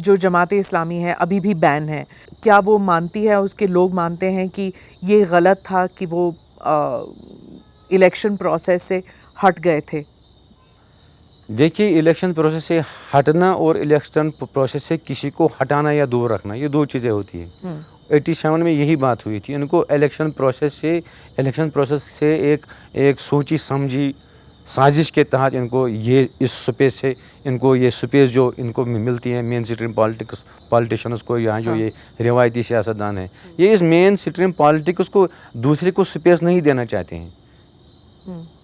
جو جماعت اسلامی ہے ابھی بھی بین ہے، کیا وہ مانتی ہے، اس کے لوگ مانتے ہیں کہ یہ غلط تھا کہ وہ الیکشن پروسیس سے ہٹ گئے تھے؟ دیکھیے، الیکشن پروسیس سے ہٹنا اور الیکشن پروسیس سے کسی کو ہٹانا یا دور رکھنا، یہ دو چیزیں ہوتی ہیں۔ 87 میں یہی بات ہوئی تھی، ان کو الیکشن پروسیس سے ایک سوچی سمجھی سازش کے تحت ان کو یہ اس سپیس سے ان کو یہ سپیس جو ان کو ملتی ہے مین سٹریم پالیٹیشنز کو، یہاں جو یہ روایتی سیاستدان ہیں، یہ اس مین سٹریم پالیٹکس کو دوسرے کو سپیس نہیں دینا چاہتے ہیں۔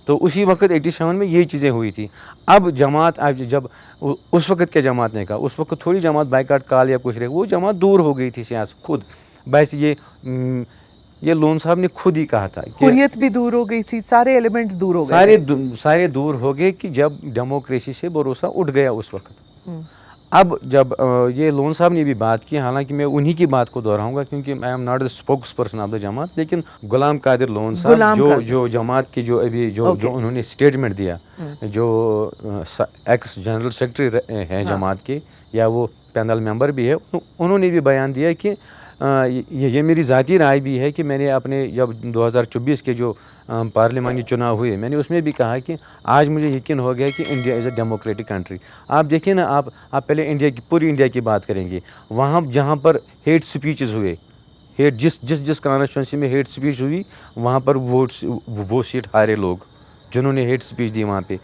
تو اسی وقت 87 میں یہ چیزیں ہوئی تھی۔ اب جماعت جب اس وقت کیا جماعت نے کہا، اس وقت تھوڑی جماعت بائیکاٹ کال یا کچھ رہے، وہ جماعت دور ہو گئی تھی سیاست خود، بس یہ لون صاحب نے خود ہی کہا تھا کہ حریت بھی دور ہو گئی تھی، سارے ایلیمنٹس دور ہو گئے، سارے دور ہو گئے کہ جب ڈیموکریسی سے بھروسہ اٹھ گیا اس وقت۔ اب جب یہ لون صاحب نے بھی بات کی، حالانکہ میں انہی کی بات کو دہراؤں گا کیونکہ I am not the spokes person of the جماعت، لیکن غلام قادر لون صاحب جو جماعت کی جو انہوں نے اسٹیٹمنٹ دیا، جو ایکس جنرل سیکرٹری ہیں جماعت کے، یا وہ پینل ممبر بھی ہے، انہوں نے بھی بیان دیا کہ یہ میری ذاتی رائے بھی ہے کہ میں نے اپنے جب 2024 کے جو پارلیمانی چناؤ ہوئے، میں نے اس میں بھی کہا کہ آج مجھے یقین ہو گیا کہ India is a democratic country. آپ دیکھیں نا، آپ پہلے پوری انڈیا کی بات کریں گے، وہاں جہاں پر ہیٹ سپیچز ہوئے، جس کانسٹیچوئنسی میں ہیٹ سپیچ ہوئی، وہاں پر وہ سیٹ ہارے لوگ جنہوں نے ہیٹ سپیچ دی وہاں پہ۔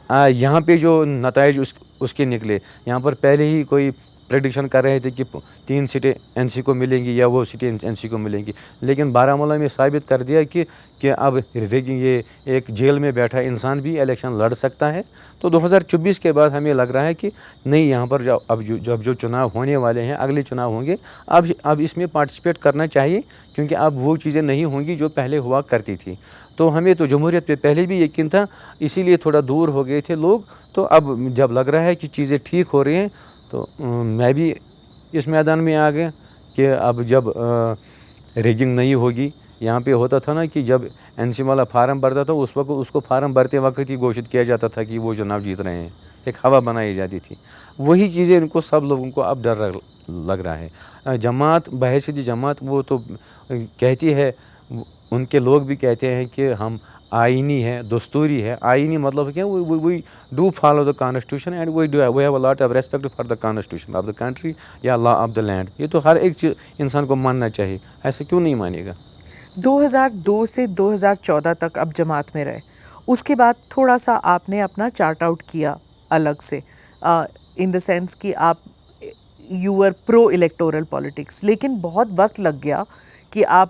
یہاں پہ جو نتائج اس کے نکلے، یہاں پر پہلے ہی کوئی پریڈکشن کر رہے تھے کہ 3 سیٹیں این سی کو ملیں گی یا وہ سیٹیں این سی کو ملیں گی، لیکن بارہمولہ میں ثابت کر دیا کہ اب یہ ایک جیل میں بیٹھا انسان بھی الیکشن لڑ سکتا ہے۔ تو 2024 کے بعد ہمیں لگ رہا ہے کہ نہیں، یہاں پر اب جو چناؤ ہونے والے ہیں، اگلے چناؤ ہوں گے، اب اس میں پارٹیسپیٹ کرنا چاہیے، کیونکہ اب وہ چیزیں نہیں ہوں گی جو پہلے ہوا کرتی تھی۔ تو ہمیں تو جمہوریت پہ پہلے بھی یقین تھا، اسی لیے تھوڑا دور ہو گئے تھے لوگ۔ تو اب جب لگ رہا ہے کہ چیزیں ٹھیک ہو رہی ہیں، تو میں بھی اس میدان میں آ گیا کہ اب جب ریگنگ نہیں ہوگی، یہاں پہ ہوتا تھا نا کہ جب این سی والا فارم بھرتا تھا، اس وقت اس کو فارم بھرتے وقت ہی گھوشت کیا جاتا تھا کہ وہ چناؤ جیت رہے ہیں، ایک ہوا بنائی جاتی تھی۔ وہی چیزیں ان کو سب لوگوں کو اب ڈر لگ رہا ہے۔ جماعت بحیثیت جماعت وہ تو کہتی ہے، ان کے لوگ بھی کہتے ہیں کہ ہم آئینی ہے، دستوری ہے۔ آئینی مطلب کیا؟ We do follow the constitution and we have a lot of respect for the constitution of the country یا لا آف دا لینڈ۔ یہ تو ہر ایک چیز انسان کو ماننا چاہیے، ایسے کیوں نہیں مانے گا؟ 2002 سے 2014 تک اب جماعت میں رہے، اس کے بعد تھوڑا سا آپ نے اپنا چارٹ آؤٹ کیا الگ سے، ان دا سینس کہ آپ you are pro electoral politics, لیکن بہت وقت لگ گیا کہ آپ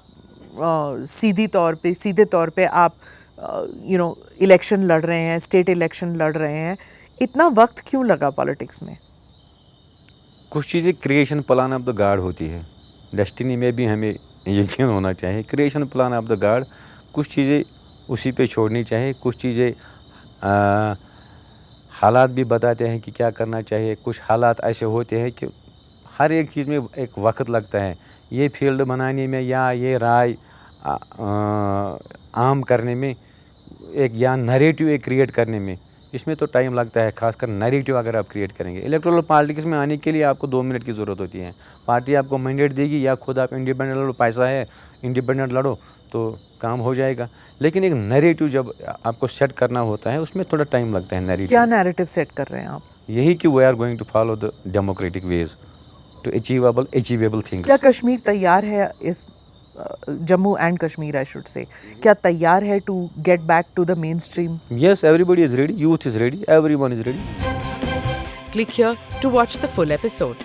سیدھے طور پہ آپ الیکشن لڑ رہے ہیں، اسٹیٹ الیکشن لڑ رہے ہیں۔ اتنا وقت کیوں لگا پالیٹکس میں؟ کچھ چیزیں creation plan of the God ہوتی ہے، ڈیسٹینی میں بھی ہمیں یقین ہونا چاہیے۔ Creation plan of the God, کچھ چیزیں اسی پہ چھوڑنی چاہیے، کچھ چیزیں حالات بھی بتاتے ہیں کہ کیا کرنا چاہیے۔ کچھ حالات ایسے ہوتے ہیں کہ ہر ایک چیز میں ایک وقت لگتا ہے، یہ فیلڈ بنانے میں یا یہ رائے عام کرنے میں، ایک یا نریٹو ایک کریٹ کرنے میں، اس میں تو ٹائم لگتا ہے، خاص کر نریٹو اگر آپ کریٹ کریں گے۔ الیکٹورل پالیٹکس میں آنے کے لیے آپ کو 2 منٹ کی ضرورت ہوتی ہے، پارٹی آپ کو مینڈیٹ دے گی یا خود آپ انڈیپینڈنٹ لڑو، پیسہ ہے انڈیپینڈنٹ لڑو تو کام ہو جائے گا۔ لیکن ایک نیریٹو جب آپ کو سیٹ کرنا ہوتا ہے، اس میں تھوڑا ٹائم لگتا ہے۔ نیریٹو کیا نیریٹو سیٹ کر رہے ہیں آپ؟ یہی کہ we are going to follow the democratic ways to achievable things. کیا کشمیر تیار ہے، اس Jammu and Kashmir I should say, کیا تیار ہے to get back to the mainstream? Yes, everybody is ready. Youth is ready. Everyone is ready. Click here to watch the full episode.